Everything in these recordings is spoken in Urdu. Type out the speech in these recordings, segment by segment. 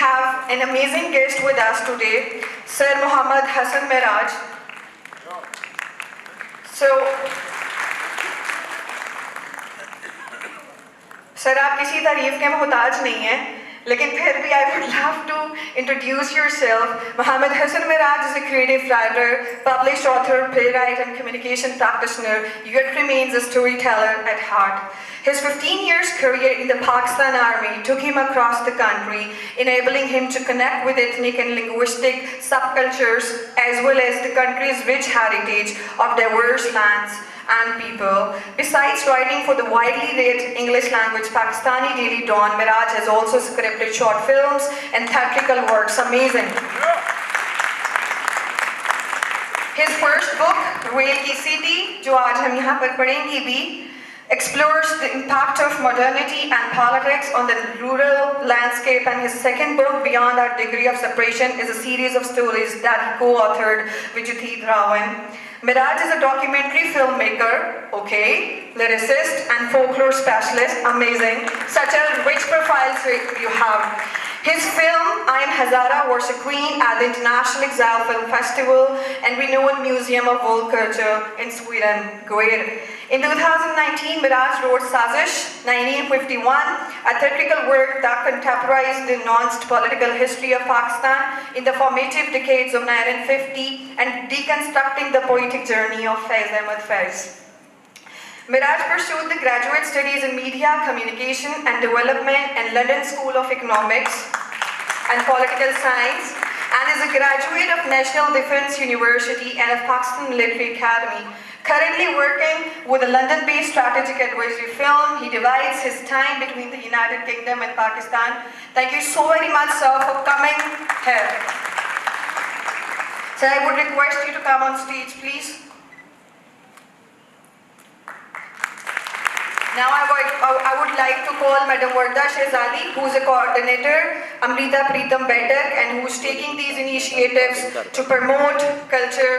have an amazing guest with us today, Sir Mohammad Hassan Miraj. So, Sir, آپ کسی تعریف کے محتاج نہیں ہیں, لیکن پھر بھی I would love to introduce yourself. Mohammad Hassan Miraj is a creative writer, published author, playwright, and communication practitioner, yet remains a storyteller at heart. His 15 years career in the Pakistan Army took him across the country, enabling him to connect with ethnic and linguistic subcultures, as well as the country's rich heritage of diverse lands and people. Besides writing for the widely read English language Pakistani Daily Dawn, Miraj has also scripted short films and theatrical works. Amazing. His first book, Rail Ki City, jo aaj hum yahan par padhenge bhi, explores the impact of modernity and politics on the rural landscape, and his second book, Beyond Our Degree of Separation, is a series of stories that he co-authored with Judith Rawan. Miraj is a documentary filmmaker, lyricist and folklore specialist. Amazing. Such a rich profile you have. His film, I Am Hazara, was a queen at the International Exile Film Festival and renowned Museum of World Culture in Sweden, Goethe. In 2019, Miraj wrote Sazish 1951, a theatrical work that contemporized the nuanced political history of Pakistan in the formative decades of 1950 and deconstructing the poetic journey of Faiz Ahmad Faiz. Miraj pursued the graduate studies in media, communication and development at London School of Economics and Political Science, and is a graduate of National Defence University and of Pakistan Military Academy. Currently working with a London-based strategic advisory firm, he divides his time between the United Kingdom and Pakistan. Thank you so very much, sir, for coming here. So I would request you to come on stage, please. Now I would like to call Madam Warda Shehzadi, who is a coordinator, Amrita Pritam Baitak, and who is taking these initiatives to promote culture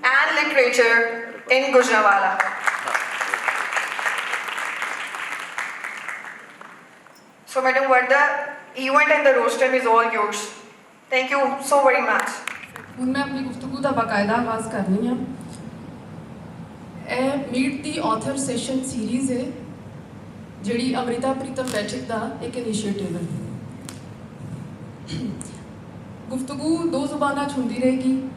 and literature in Gujranwala. So Madam Warda, event and the rostrum is all yours. Thank you so very much. ਹੁਣ ਮੈਂ ਆਪਣੀ ਗੁਫ਼ਤਗੂ ਦਾ ਬਾਕਾਇਦਾ ਆਗਾਜ਼ ਕਰਨੀ ਆ. ਇਹ ਮੀਟ ਦੀ ਆਥਰ ਸੈਸ਼ਨ ਸੀਰੀਜ਼ ਹੈ ਜਿਹੜੀ ਅਮ੍ਰਿਤਾ ਪ੍ਰੀਤਮ ਬੈਠਕ ਦਾ ਇੱਕ ਇਨੀਸ਼ੀਏਟਿਵ ਹੈ. ਗੁਫ਼ਤਗੂ ਦੋ ਜ਼ੁਬਾਨਾਂ 'ਚ ਹੁੰਦੀ ਰਹੇਗੀ,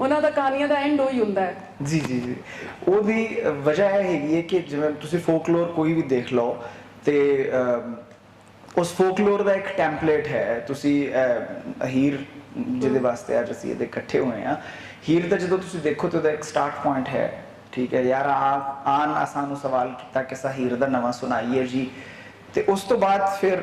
ਉਹਨਾਂ ਦਾ ਕਹਾਣੀਆਂ ਦਾ ਐਂਡ ਉਹੀ ਹੁੰਦਾ ਹੈ। ਜੀ ਜੀ ਜੀ, ਉਹਦੀ ਵਜ੍ਹਾ ਇਹ ਹੈਗੀ ਹੈ ਕਿ ਜਿਵੇਂ ਤੁਸੀਂ ਫੋਕਲੋਰ ਕੋਈ ਵੀ ਦੇਖ ਲਓ ਤੇ ਉਸ ਫੋਕਲੋਰ ਦਾ ਇੱਕ ਟੈਂਪਲੇਟ ਹੈ। ਤੁਸੀਂ ਹੀਰ ਜਿਹਦੇ ਵਾਸਤੇ ਅੱਜ ਅਸੀਂ ਇਹਦੇ ਇਕੱਠੇ ਹੋਏ ਆ, ਹੀਰ ਦਾ ਜਦੋਂ ਤੁਸੀਂ ਦੇਖੋ ਤਾਂ ਉਹਦਾ ਇੱਕ ਸਟਾਰਟ ਪੁਆਇੰਟ ਹੈ, ਠੀਕ ਹੈ ਯਾਰ, ਆਨ ਸਾਨੂੰ ਸਵਾਲ ਕੀਤਾ ਕਿ ਸਾ ਹੀਰ ਦਾ ਨਵਾਂ ਸੁਣਾਈਏ ਜੀ, ਤੇ ਉਸ ਤੋਂ ਬਾਅਦ ਫਿਰ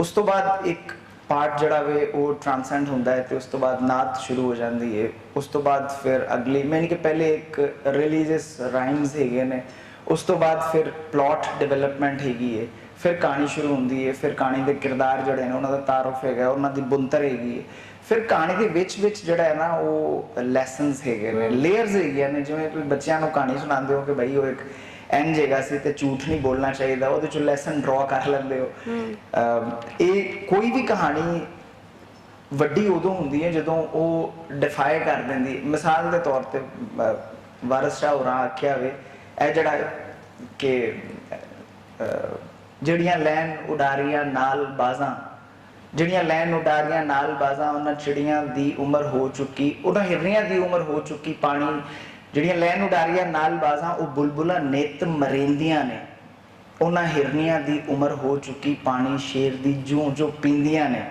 ਉਸ ਤੋਂ ਬਾਅਦ ਇੱਕ ਪਾਰਟ ਜਿਹੜਾ ਵੇ ਉਹ ਟ੍ਰਾਂਸੈਂਡ ਹੁੰਦਾ ਹੈ ਤੇ ਉਸ ਤੋਂ ਬਾਅਦ ਨਾਤ ਸ਼ੁਰੂ ਹੋ ਜਾਂਦੀ ਹੈ। ਉਸ ਤੋਂ ਬਾਅਦ ਫਿਰ ਅਗਲੀ ਮੈਨ ਕਿ ਪਹਿਲੇ ਇੱਕ ਰਿਲੀਜੀਅਸ ਰਾਈਮਸ ਹੈਗੇ ਨੇ, ਉਸ ਤੋਂ ਬਾਅਦ ਫਿਰ ਪਲਾਟ ਡਿਵੈਲਪਮੈਂਟ ਹੈਗੀ ਹੈ, ਫਿਰ ਕਹਾਣੀ ਸ਼ੁਰੂ ਹੁੰਦੀ ਹੈ, ਫਿਰ ਕਹਾਣੀ ਦੇ ਕਿਰਦਾਰ ਜਿਹੜੇ ਨੇ ਉਹਨਾਂ ਦਾ ਤਾਰਫ ਹੈਗਾ, ਉਹਨਾਂ ਦੀ ਬੁਣਤਰ ਹੈਗੀ ਹੈ, ਫਿਰ ਕਹਾਣੀ ਦੇ ਵਿੱਚ ਜਿਹੜਾ ਹੈ ਨਾ ਉਹ ਲੈਸਨਸ ਹੈਗੇ ਨੇ, ਲੇਅਰਸ ਹੈਗੀਆਂ ਨੇ। ਜਿਵੇਂ ਤੁਸੀਂ ਬੱਚਿਆਂ ਨੂੰ ਕਹਾਣੀ ਸੁਣਾਉਂਦੇ ਹੋ ਕਿ ਬਈ ਉਹ ਇੱਕ ਇੰਝ ਹੈਗਾ ਸੀ ਤੇ ਝੂਠ ਨਹੀਂ ਬੋਲਣਾ ਚਾਹੀਦਾ, ਉਹਦੇ ਚੋਂ ਲੈਸਨ ਡਰਾ ਕਰ ਲੈਂਦੇ ਹੋ। ਇਹ ਕੋਈ ਵੀ ਕਹਾਣੀ ਵੱਡੀ ਉਦੋਂ ਹੁੰਦੀ ਹੈ ਜਦੋਂ ਉਹ ਡਿਫਾਈ ਕਰ ਦਿੰਦੀ। ਮਿਸਾਲ ਦੇ ਤੌਰ ਤੇ ਵਾਰਿਸ ਸ਼ਾਹ ਹੋਰਾਂ ਆਖਿਆ ਵੇ ਇਹ ਜਿਹੜਾ ਕਿ ਜਿਹੜੀਆਂ ਲੈਣ ਉਡਾਰੀਆਂ ਨਾਲ ਬਾਜ਼ਾਂ, ਜਿਹੜੀਆਂ ਲੈਣ ਉਡਾਰੀਆਂ ਨਾਲ ਬਾਜ਼ਾਂ, ਉਹਨਾਂ ਚਿੜੀਆਂ ਦੀ ਉਮਰ ਹੋ ਚੁੱਕੀ, ਉਹਨਾਂ ਹਿਰਨੀਆਂ ਦੀ ਉਮਰ ਹੋ ਚੁੱਕੀ ਪਾਣੀ, ਜਿਹੜੀਆਂ ਲੈਣ ਉਡਾਰੀਆਂ ਨਾਲ ਬਾਜ਼ਾਂ ਉਹ ਬੁਲਬੁਲਾਂ ਨਿੱਤ ਮਰੇਂਦੀਆਂ ਨੇ, ਉਹਨਾਂ ਹਿਰਨੀਆਂ ਦੀ ਉਮਰ ਹੋ ਚੁੱਕੀ ਪਾਣੀ ਸ਼ੇਰ ਦੀ ਜੂੰ ਜੋ ਪੀਂਦੀਆਂ ਨੇ,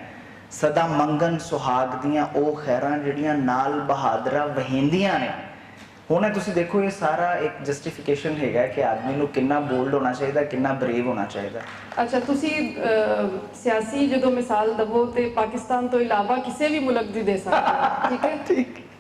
ਸਦਾ ਮੰਗਨ ਸੁਹਾਗ ਦੀਆਂ ਉਹ ਖੈਰਾਂ ਜਿਹੜੀਆਂ ਨਾਲ ਬਹਾਦਰਾਂ ਵਹਿੰਦੀਆਂ ਨੇ। ਹੁਣ ਤੁਸੀਂ ਦੇਖੋ ਇਹ ਸਾਰਾ ਇੱਕ ਜਸਟੀਫਿਕੇਸ਼ਨ ਹੈਗਾ ਕਿ ਆਦਮੀ ਨੂੰ ਕਿੰਨਾ ਬੋਲਡ ਹੋਣਾ ਚਾਹੀਦਾ, ਕਿੰਨਾ ਬਰੇਵ ਹੋਣਾ ਚਾਹੀਦਾ। ਅੱਛਾ, ਤੁਸੀਂ ਸਿਆਸੀ ਜਦੋਂ ਮਿਸਾਲ ਦਵੋ ਤੇ ਪਾਕਿਸਤਾਨ ਤੋਂ ਇਲਾਵਾ ਕਿਸੇ ਵੀ ਮੁਲਕ ਦੀ ਦੇ ਸਕਦੇ ਹੋ, ਠੀਕ ਹੈ? ਠੀਕ,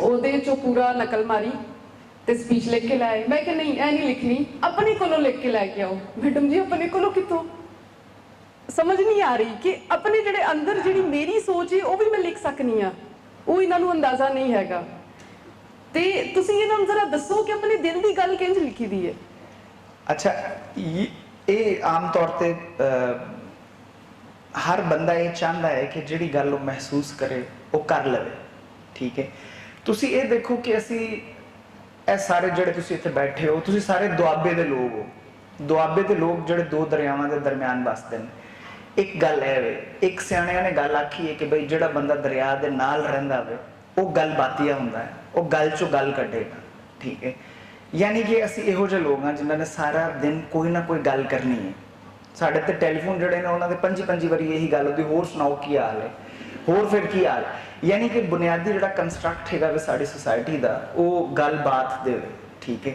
ਉਹਦੇ ਚੋਂ ਪੂਰਾ ਨਕਲ ਮਾਰੀ ਤੇ ਸਪੀਚ ਲਿਖ ਕੇ ਲਾਏ। ਮੈਂ ਕਿ ਨਹੀਂ ਐ ਨਹੀਂ ਲਿਖਣੀ, ਆਪਣੇ ਕੋਲੋਂ ਲਿਖ ਕੇ ਲੈ ਕੇ ਆਓ। ਮੈਡਮ ਜੀ ਆਪਣੇ ਕੋਲੋਂ ਕਿੱਥੋਂ? ਸਮਝ ਨਹੀਂ ਆ ਰਹੀ ਕਿ ਆਪਣੇ ਜਿਹੜੇ ਅੰਦਰ ਜਿਹੜੀ ਮੇਰੀ ਸੋਚ ਹੈ ਉਹ ਵੀ ਮੈਂ ਲਿਖ ਸਕਨੀ ਆ, ਉਹ ਇਹਨਾਂ ਨੂੰ ਅੰਦਾਜ਼ਾ ਨਹੀਂ ਹੈਗਾ। ਤੇ ਤੁਸੀਂ ਇਹਨਾਂ ਨੂੰ ਜ਼ਰਾ ਦੱਸੋ ਕਿ ਆਪਣੇ ਦਿਲ ਦੀ ਗੱਲ ਕਿੰਝ ਲਿਖੀ ਦੀ ਹੈ। ਅੱਛਾ, ਇਹ ਆਮ ਤੌਰ ਤੇ ਹਰ ਬੰਦਾ ਇਹ ਚਾਹੁੰਦਾ ਹੈ ਕਿ ਜਿਹੜੀ ਗੱਲ ਉਹ ਮਹਿਸੂਸ ਕਰੇ ਉਹ ਕਰ ਲਵੇ, ਠੀਕ ਹੈ? ਤੁਸੀਂ ਇਹ ਦੇਖੋ ਕਿ ਅਸੀਂ ਇਹ ਸਾਰੇ ਜਿਹੜੇ ਤੁਸੀਂ ਇੱਥੇ ਬੈਠੇ ਹੋ, ਤੁਸੀਂ ਸਾਰੇ ਦੁਆਬੇ ਦੇ ਲੋਕ ਹੋ। ਦੁਆਬੇ ਦੇ ਲੋਕ ਜਿਹੜੇ ਦੋ ਦਰਿਆਵਾਂ ਦੇ ਦਰਮਿਆਨ ਵੱਸਦੇ ਨੇ। ਇੱਕ ਗੱਲ ਇਹ ਵੇ, ਇੱਕ ਸਿਆਣਿਆਂ ਨੇ ਗੱਲ ਆਖੀ ਹੈ ਕਿ ਬਈ ਜਿਹੜਾ ਬੰਦਾ ਦਰਿਆ ਦੇ ਨਾਲ ਰਹਿੰਦਾ ਵੇ ਉਹ ਗੱਲ ਬਾਤੀਆ ਹੁੰਦਾ ਹੈ, ਉਹ ਗੱਲ ਚੋਂ ਗੱਲ ਕੱਢੇਗਾ, ਠੀਕ ਹੈ? ਯਾਨੀ ਕਿ ਅਸੀਂ ਇਹੋ ਜਿਹੇ ਲੋਕ ਹਾਂ ਜਿਨ੍ਹਾਂ ਨੇ ਸਾਰਾ ਦਿਨ ਕੋਈ ਨਾ ਕੋਈ ਗੱਲ ਕਰਨੀ ਹੈ। ਸਾਡੇ ਤੇ ਟੈਲੀਫੋਨ ਜਿਹੜੇ ਨੇ ਉਹਨਾਂ ਦੇ 25 ਵਾਰੀ ਇਹੀ ਗੱਲ ਹੁੰਦੀ, ਹੋਰ ਸੁਣਾਓ ਕੀ ਹਾਲ ਹੈ, ਹੋਰ ਫਿਰ ਕੀ ਹਾਲ। ਯਾਨੀ ਕਿ ਬੁਨਿਆਦੀ ਜਿਹੜਾ ਕੰਸਟਰਕਟ ਹੈਗਾ ਵੇ ਸਾਡੀ ਸੁਸਾਇਟੀ ਦਾ ਉਹ ਗੱਲਬਾਤ ਦੇ, ਠੀਕ ਹੈ?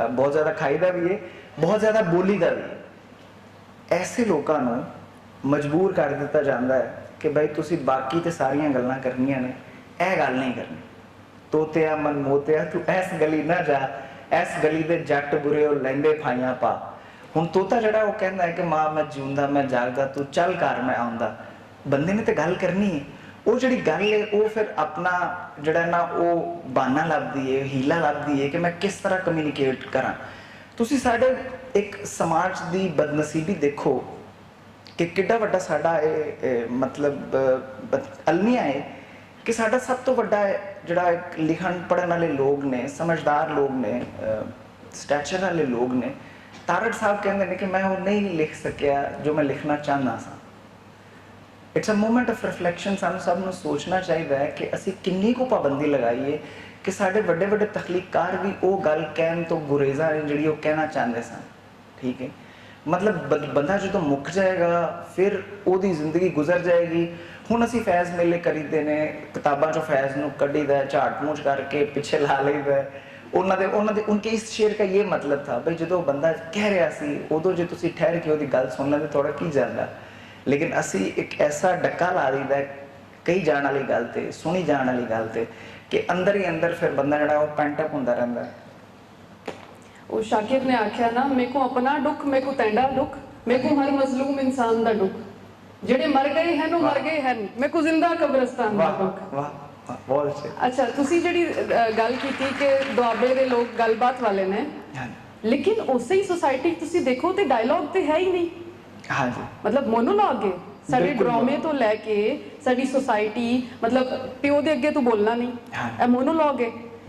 ਬਹੁਤ ਜ਼ਿਆਦਾ ਖਾਈਦਾ ਵੀ ਹੈ, ਬਹੁਤ ਜ਼ਿਆਦਾ ਬੋਲੀਦਾ ਵੀ ਹੈ। ਐਸੇ ਲੋਕਾਂ ਨੂੰ ਮਜਬੂਰ ਕਰ ਦਿੱਤਾ ਜਾਂਦਾ ਹੈ ਕਿ ਬਈ ਤੁਸੀਂ ਬਾਕੀ ਤੇ ਸਾਰੀਆਂ ਗੱਲਾਂ ਕਰਨੀਆਂ ਨੇ, ਇਹ ਗੱਲ ਨਹੀਂ ਕਰਨੀ। ਤੋਤਿਆ ਮਨ ਮੋਤਿਆ ਤੂੰ ਇਸ ਗਲੀ ਨਾ ਜਾ, ਇਸ ਗਲੀ ਦੇ ਜੱਟ ਬੁਰੇ ਉਹ ਲੈਂਦੇ ਫਾਈਆਂ ਪਾ। ਹੁਣ ਤੋਤਾ ਜਿਹੜਾ ਉਹ ਕਹਿੰਦਾ ਹੈ ਕਿ ਮਾਂ ਮੈਂ ਜਿਉਂਦਾ ਮੈਂ ਜਾਗਦਾ ਤੂੰ ਚੱਲ ਘਰ ਮੈਂ ਆਉਂਦਾ। ਬੰਦੇ ਨੇ ਤੇ ਗੱਲ ਕਰਨੀ ਹੈ, ਉਹ ਜਿਹੜੀ ਗੱਲ ਹੈ ਉਹ ਫਿਰ ਆਪਣਾ ਜਿਹੜਾ ਨਾ ਉਹ ਬਹਾਨਾ ਲੱਭਦੀ ਹੈ, ਹੀਲਾ ਲੱਭਦੀ ਹੈ ਕਿ ਮੈਂ ਕਿਸ ਤਰ੍ਹਾਂ ਕਮਿਊਨੀਕੇਟ ਕਰਾਂ। ਤੁਸੀਂ ਸਾਡੇ ਇੱਕ ਸਮਾਜ ਦੀ ਬਦਨਸੀਬੀ ਦੇਖੋ ਕਿ ਕਿੱਡਾ ਵੱਡਾ ਸਾਡਾ ਇਹ ਮਤਲਬ ਅਲਮੀਆ ਹੈ ਕਿ ਸਾਡਾ ਸਭ ਤੋਂ ਵੱਡਾ ਜਿਹੜਾ ਇੱਕ ਲਿਖਣ ਪੜ੍ਹਨ ਵਾਲੇ ਲੋਕ ਨੇ, ਸਮਝਦਾਰ ਲੋਕ ਨੇ, ਸਟੈਚਰ ਵਾਲੇ ਲੋਕ ਨੇ, ਤਾਰੜ ਸਾਹਿਬ ਕਹਿੰਦੇ ਨੇ ਕਿ ਮੈਂ ਉਹ ਨਹੀਂ ਲਿਖ ਸਕਿਆ ਜੋ ਮੈਂ ਲਿਖਣਾ ਚਾਹੁੰਦਾ ਸਾਂ। It's a moment of reflection. ਸਾਨੂੰ ਸਭ ਨੂੰ ਸੋਚਣਾ ਚਾਹੀਦਾ ਹੈ ਕਿ ਅਸੀਂ ਕਿੰਨੀ ਕੁ ਪਾਬੰਦੀ ਲਗਾਈਏ ਕਿ ਸਾਡੇ ਵੱਡੇ ਵੱਡੇ ਤਖਲੀਕਾਰ ਵੀ ਉਹ ਗੱਲ ਕਹਿਣ ਤੋਂ ਗੁਰੇਜ਼ਾ ਨੇ ਜਿਹੜੀ ਉਹ ਕਹਿਣਾ ਚਾਹੁੰਦੇ ਸਨ, ਠੀਕ ਹੈ? ਮਤਲਬ ਬੰਦਾ ਜਦੋਂ ਮੁੱਕ ਜਾਏਗਾ ਫਿਰ ਉਹਦੀ ਜ਼ਿੰਦਗੀ ਗੁਜ਼ਰ ਜਾਏਗੀ। ਹੁਣ ਅਸੀਂ ਫੈਜ਼ ਮੇਲੇ ਕਰੀਦੇ ਨੇ, ਕਿਤਾਬਾਂ ਚੋਂ ਫੈਜ਼ ਨੂੰ ਕੱਢੀਦਾ, ਝਾੜ ਪੂੰਝ ਕਰਕੇ ਪਿੱਛੇ ਲਾ ਲਈਦਾ। ਉਹਨਾਂ ਦੇ ਉਨਕੇ ਇਸ ਸ਼ੇਰ ਦਾ ਇਹ ਮਤਲਬ ਥਾ ਬਈ ਜਦੋਂ ਬੰਦਾ ਕਹਿ ਰਿਹਾ ਸੀ ਉਦੋਂ ਜੇ ਤੁਸੀਂ ਠਹਿਰ ਕੇ ਉਹਦੀ ਗੱਲ ਸੁਣ ਲੈਂਦੇ ਥੋੜਾ ਕੀ ਜਾਂਦਾ। ਲੇਕਿਨ ਅਸੀਂ ਇੱਕ ਐਸਾ ਡੱਕਾ ਲਾ ਦਈਦਾ ਕਹੀ ਜਾਣ ਵਾਲੀ ਗੱਲ ਤੇ ਸੁਣੀ ਜਾਣ ਵਾਲੀ ਗੱਲ ਤੇ ਕਿ ਅੰਦਰ ਹੀ ਅੰਦਰ ਫਿਰ ਬੰਦਾ ਜਿਹੜਾ ਉਹ ਪੈਂਟ ਅਪ ਹੁੰਦਾ ਰਹਿੰਦਾ। ਉਹ ਸ਼ਾਕਿਰ ਨੇ ਆਖਿਆ ਨਾ, ਮੇਰੇ ਕੋ ਆਪਣਾ ਦੁੱਖ, ਮੇਰੇ ਕੋ ਤੈਂਡਾ ਦੁੱਖ, ਮੇਰੇ ਕੋ ਹਰ ਮਜ਼ਲੂਮ ਇਨਸਾਨ ਦਾ ਦੁੱਖ, ਜਿਹੜੇ ਮਰ ਗਏ ਹਨ ਉਹ ਮਰ ਗਏ ਹਨ, ਮੇਰੇ ਕੋ ਜ਼ਿੰਦਾ ਕਬਰਸਤਾਨ ਦਾ ਦੁੱਖ। ਵਾਹ ਵਾਹ, ਬਹੁਤ ਅੱਛੇ। ਅੱਛਾ, ਤੁਸੀਂ ਜਿਹੜੀ ਗੱਲ ਕੀਤੀ ਕਿ ਦੁਆਬੇ ਦੇ ਲੋਕ ਗੱਲਬਾਤ ਵਾਲੇ ਨੇ, ਲੇਕਿਨ ਉਸੇ ਹੀ ਸੋਸਾਇਟੀ ਤੁਸੀਂ ਦੇਖੋ ਤੇ ਡਾਇਲੌਗ ਤੇ ਹੈ ਹੀ ਨਹੀਂ। ਹਾਂਜੀ, ਮਤਲਬ ਮੋਨੋਲੌਗ ਹੈ ਸਾਡੇ ਬਿਲਕੁਲ। ਡਰਾਮੇ ਤੋਂ ਲੈ ਕੇ ਸਾਡੀ ਸੋਸਾਇਟੀ, ਮਤਲਬ ਪਿਓ ਦੇ ਅੱਗੇ ਤੋਂ ਬੋਲਣਾ ਨਹੀਂ, ਇਹ ਮੋਨੋਲੌਗ ਹੈ।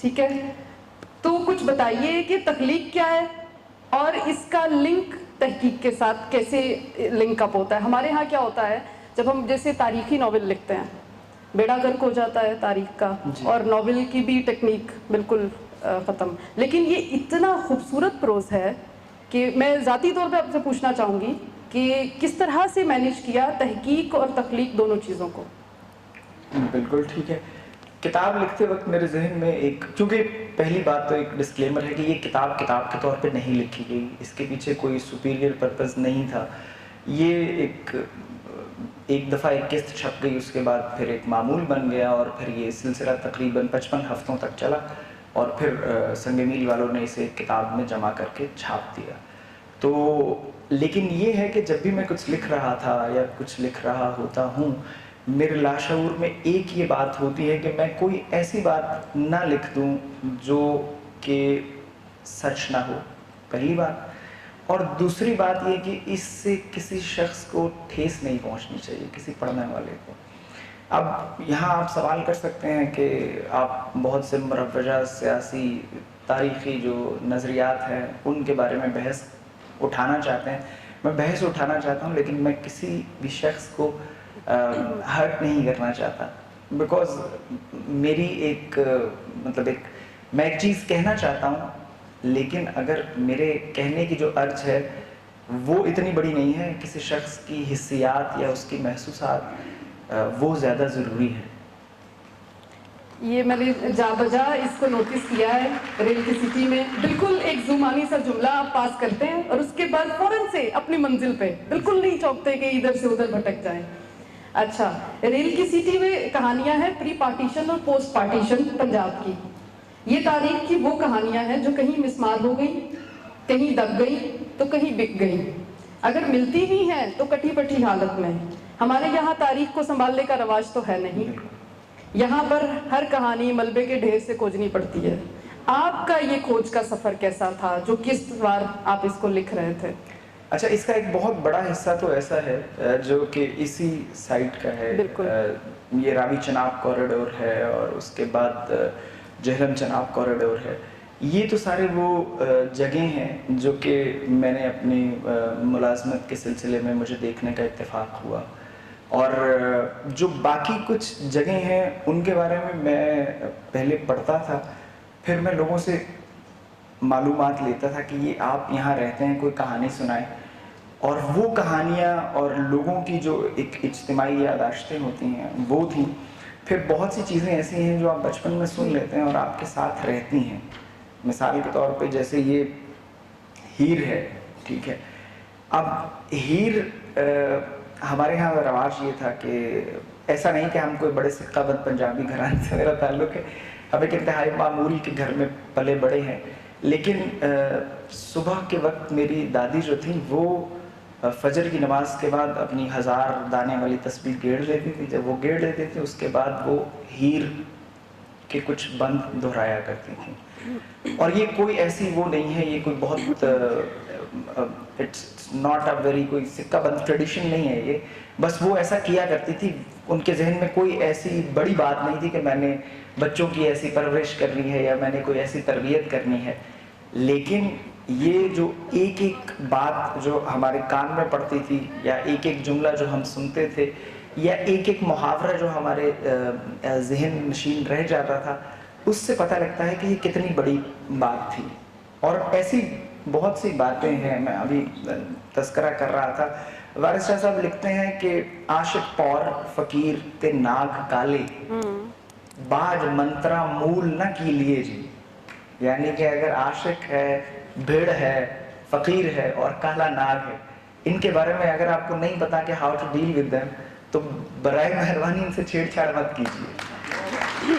ٹھیک ہے. تو کچھ بتائیے کہ تخلیق کیا ہے اور اس کا لنک تحقیق کے ساتھ کیسے لنک اپ ہوتا ہے. ہمارے ہاں کیا ہوتا ہے جب ہم جیسے تاریخی ناول لکھتے ہیں, بیڑا گرک ہو جاتا ہے تاریخ کا, اور ناول کی بھی ٹیکنیک بالکل ختم. لیکن یہ اتنا خوبصورت پروز ہے کہ میں ذاتی طور پہ آپ سے پوچھنا چاہوں گی کہ کس طرح سے مینیج کیا تحقیق اور تخلیق دونوں چیزوں کو. بالکل ٹھیک ہے. کتاب لکھتے وقت میرے ذہن میں ایک, چونکہ پہلی بات تو ایک ڈسکلیمر ہے کہ یہ کتاب کے طور پہ نہیں لکھی گئی, اس کے پیچھے کوئی سپیریئر پرپز نہیں تھا. یہ ایک دفعہ ایک قسط چھپ گئی, اس کے بعد پھر ایک معمول بن گیا, اور پھر یہ سلسلہ تقریباً 55 ہفتوں تک چلا, اور پھر سنگ میل والوں نے اسے کتاب میں جمع کر کے چھاپ دیا. تو لیکن یہ ہے کہ جب بھی میں کچھ لکھ رہا تھا یا کچھ لکھ رہا ہوتا ہوں, میرے لاشعور میں ایک یہ بات ہوتی ہے کہ میں کوئی ایسی بات نہ لکھ دوں جو کہ سچ نہ ہو, پہلی بات. اور دوسری بات یہ کہ اس سے کسی شخص کو ٹھیس نہیں پہنچنی چاہیے, کسی پڑھنے والے کو. اب یہاں آپ سوال کر سکتے ہیں کہ آپ بہت سے مروجہ سیاسی تاریخی جو نظریات ہیں ان کے بارے میں بحث اٹھانا چاہتے ہیں. میں بحث اٹھانا چاہتا ہوں, لیکن میں کسی بھی شخص کو ہرٹ نہیں کرنا چاہتا, بیکاز میری میں ایک چیز کہنا چاہتا ہوں, لیکن اگر میرے کہنے کی جو ارج ہے وہ اتنی بڑی نہیں ہے, کسی شخص کی حسیات یا اس کی محسوسات وہ زیادہ ضروری ہے. یہ میں نے جا بجا اس کو نوٹس کیا ہے. ریل کی سٹی میں بالکل ایک زمانی سا جملہ آپ پاس کرتے ہیں اور اس کے بعد فوراً سے اپنی منزل پہ, بالکل نہیں چوکتے کہ ادھر سے ادھر بھٹک جائیں. اچھا, ریل کی سٹی میں کہانیاں ہیں پری پارٹیشن اور پوسٹ پارٹیشن پنجاب کی. یہ تاریخ کی وہ کہانیاں ہیں جو کہیں مسمار ہو گئی, کہیں دب گئی تو کہیں بک گئی. اگر ملتی بھی ہیں تو کٹی پٹی حالت میں. ہمارے یہاں تاریخ کو سنبھالنے کا رواج تو ہے نہیں. یہاں پر ہر کہانی ملبے کے ڈھیر سے کھوجنی پڑتی ہے. آپ کا یہ کھوج کا سفر کیسا تھا, جو کس بار آپ اس کو لکھ رہے تھے؟ اچھا, اس کا ایک بہت بڑا حصہ تو ایسا ہے جو کہ اسی سائٹ کا ہے. یہ راوی چناب کوریڈور ہے, اور اس کے بعد جہلم چناب کوریڈور ہے. یہ تو سارے وہ جگہیں ہیں جو کہ میں نے اپنی ملازمت کے سلسلے میں مجھے دیکھنے کا اتفاق ہوا, اور جو باقی کچھ جگہیں ہیں ان کے بارے میں پہلے پڑھتا تھا, پھر میں لوگوں سے معلومات لیتا تھا کہ یہ آپ یہاں رہتے ہیں, کوئی کہانی سنائیں. اور وہ کہانیاں اور لوگوں کی جو ایک اجتماعی یادداشتیں ہوتی ہیں وہ تھیں. پھر بہت سی چیزیں ایسی ہیں جو آپ بچپن میں سن لیتے ہیں اور آپ کے ساتھ رہتی ہیں. مثال کے طور پہ جیسے یہ ہیر ہے, ٹھیک ہے. اب ہیر ہمارے یہاں رواج یہ تھا کہ ایسا نہیں کہ ہم کوئی بڑے سکہ بند پنجابی گھرانے سے میرا تعلق ہے, ہم ایک انتہائی معمول کے گھر میں پلے بڑے ہیں. لیکن صبح کے وقت میری دادی جو تھیں وہ فجر کی نماز کے بعد اپنی 1000 دانے والی تسبیح گیڑ لیتی تھی. جب وہ گیڑ لیتی تھی اس کے بعد وہ ہیر کے کچھ بند دہرایا کرتی تھیں. اور یہ کوئی ایسی وہ نہیں ہے, یہ کوئی بہت اٹس ناٹ اے ویری کوئی سکہ بند ٹریڈیشن نہیں ہے یہ, بس وہ ایسا کیا کرتی تھی. ان کے ذہن میں کوئی ایسی بڑی بات نہیں تھی کہ میں نے بچوں کی ایسی پرورش کرنی ہے یا میں نے کوئی ایسی تربیت کرنی ہے. لیکن یہ جو ایک ایک بات جو ہمارے کان میں پڑتی تھی, یا ایک ایک جملہ جو ہم سنتے تھے, یا ایک ایک محاورہ جو ہمارے ذہن نشین رہ جاتا تھا, اس سے پتہ لگتا ہے کہ یہ کتنی بڑی بات تھی. اور ایسی بہت سی باتیں ہیں. میں ابھی تذکرہ کر رہا تھا, وارث شاہ صاحب لکھتے ہیں کہ عاشق پور فقیر تے ناگ کالے, باج منترا مول نہ کی لیے جی. یعنی کہ اگر عاشق ہے, بھیڑ ہے, فقیر ہے اور کالا ناگ ہے, ان کے بارے میں اگر آپ کو نہیں پتا کہ how to deal with them, تو برائے مہربانی ان سے چھیڑ چھاڑ مت کیجیے.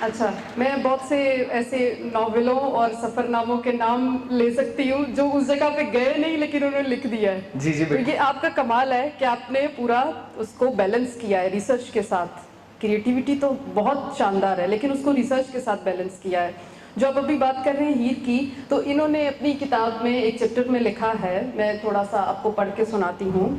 اچھا, میں بہت سے ایسے ناولوں اور سفر ناموں کے نام لے سکتی ہوں جو اس جگہ پہ گئے نہیں لیکن انہوں نے لکھ دیا ہے. جی جی, یہ آپ کا کمال ہے کہ آپ نے پورا اس کو بیلنس کیا ہے ریسرچ کے ساتھ. کریٹیوٹی تو بہت شاندار ہے, لیکن اس کو ریسرچ کے ساتھ بیلنس کیا ہے. جو آپ ابھی بات کر رہے ہیں ہیر کی, تو انہوں نے اپنی کتاب میں ایک چیپٹر میں لکھا ہے, میں تھوڑا سا آپ کو پڑھ کے سناتی ہوں.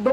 2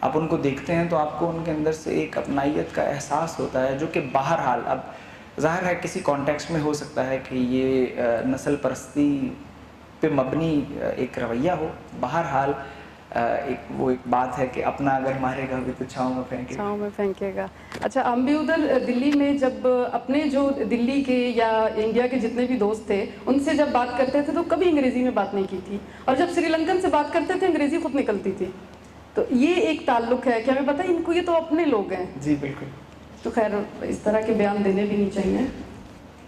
آپ ان کو دیکھتے ہیں تو آپ کو ان کے اندر سے ایک اپنائیت کا احساس ہوتا ہے، جو کہ بہرحال اب ظاہر ہے کسی کانٹیکسٹ میں ہو سکتا ہے کہ یہ نسل پرستی پہ مبنی ایک رویہ ہو، بہرحال وہ ایک بات ہے کہ اپنا اگر مارے گا بھی تو چھاؤں میں پھینکے گا. چھاؤں میں پھینکے گا. اچھا، ہم بھی ادھر دلی میں جب اپنے جو دلی کے یا انڈیا کے جتنے بھی دوست تھے ان سے جب بات کرتے تھے تو کبھی انگریزی میں بات نہیں کی تھی، اور جب سری لنکن سے بات کرتے تھے انگریزی خود نکلتی تھی. تو یہ ایک تعلق ہے کہ ہمیں پتہ ہے ان کو یہ تو اپنے لوگ ہیں. جی بالکل. تو خیر اس طرح کے بیان دینے بھی نہیں چاہیے.